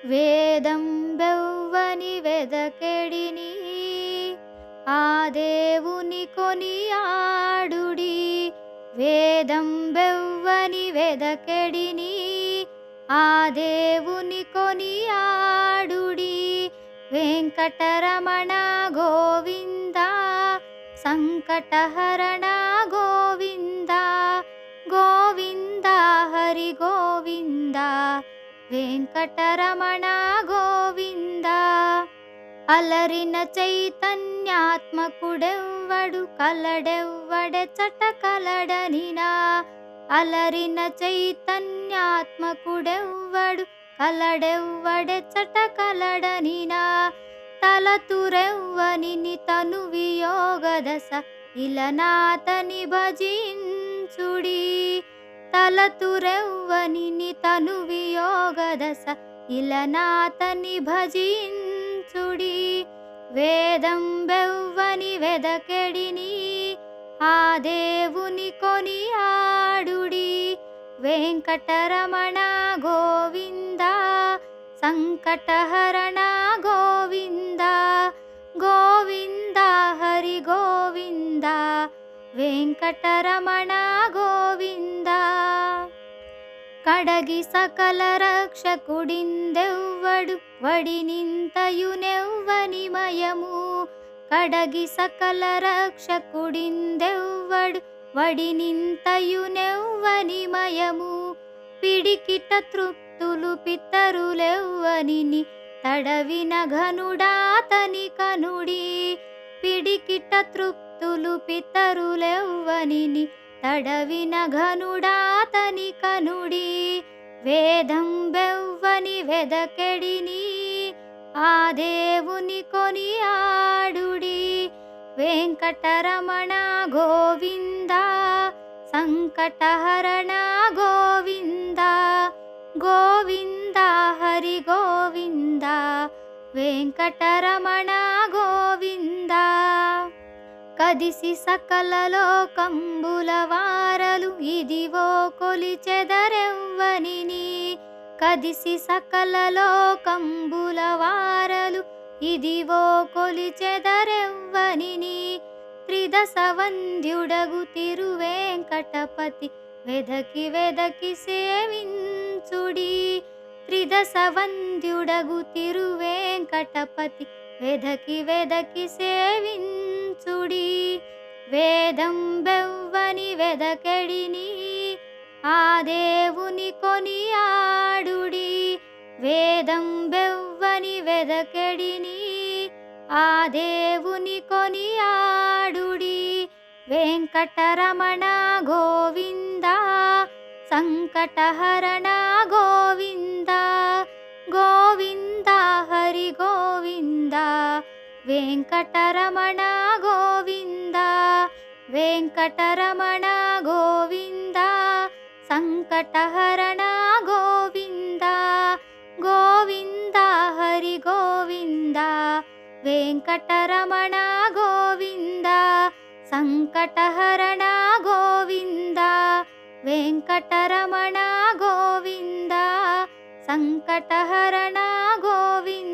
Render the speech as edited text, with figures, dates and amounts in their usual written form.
వేదం బెవ్వని వెదకెడిని ఆ దేవుని కొనియాడుడి. వేదం బెవ్వని వెదకెడిని ఆ దేవుని కొనియాడుడి. వెంకటరమణ గోవింద సంకటహరణ గోవింద గోవింద హరి గోవింద వెంకటరమణ గోవింద. అలరిన చైతన్యాత్మకుడెవ్వడు కలడెవ్వడెచట కలడనినా. అలరిన చైతన్యాత్మకుడెవ్వడు కలడెవ్వడెచట కలడనినా. తలతురెవ్వనిని తను వియోగదశ ఇలనాతని భజించుడి. తలతురెవ్వనిని తను వియోగదశ ఇలనాతని భజించుడి. వేదం బెవ్వని వెదకెడిని ఆ దేవుని కొనియాడుడి. వెంకటరమణ గోవింద సంకటహరణ గోవింద గోవింద హరి గోవింద వెంకటరమణ గోవింద. కడగి సకల రక్షకుడిందెవ్వడు వడినింతయునెవ్వని మయము. కడగి సకల రక్షకుడిందెవ్వడు వడినింతయునెవ్వని మయము. పిడికిట తృప్తులు పితరులెవ్వనిని తడవిన ఘనుడాతని కనుడి. పిడికిట తృప్తులు పితరులెవ్వనిని తడవిన ఘనుడాతని కనుడి. వేదం బెవ్వని వెదకెడిని ఆ దేవుని కొనియాడుడి. వెంకటరమణ గోవింద సంకటహరణ గోవింద గోవింద హరి గోవింద వెంకటరమణ గోవింద. కదిసి సకల లోకంబుల వారలు ఇదివో కొలిచెదరెవ్వనిని. కదిసి సకల లోకంబుల వారలు ఇదివో కొలిచెదరెవ్వనిని. త్రిదశ వంద్యుడగు తిరువేంకటపతి వెదకి వెదకి సేవించుడి. త్రిదశ వంద్యుడగు తిరువేంకటపతి వెదకి వెదకి సేవించుడి. వేదం బెవ్వని వెదకెడిని ఆ దేవుని కొనియాడుడి. వేదం బెవ్వని వెదకెడిని ఆ దేవుని కొనియాడుడి. వెంకటరమణ గోవింద సంకటహరణ గోవింద గోవింద హరి గోవింద వెంకటరమణ గోవింద వెంకటరమణ గోవింద సంకటహరణ గోవింద గోవింద హరి గోవింద వెంకటరమణ గోవింద సంకటహరణ గోవింద వెంకటరమణ గోవింద సంకటహరణ గోవింద.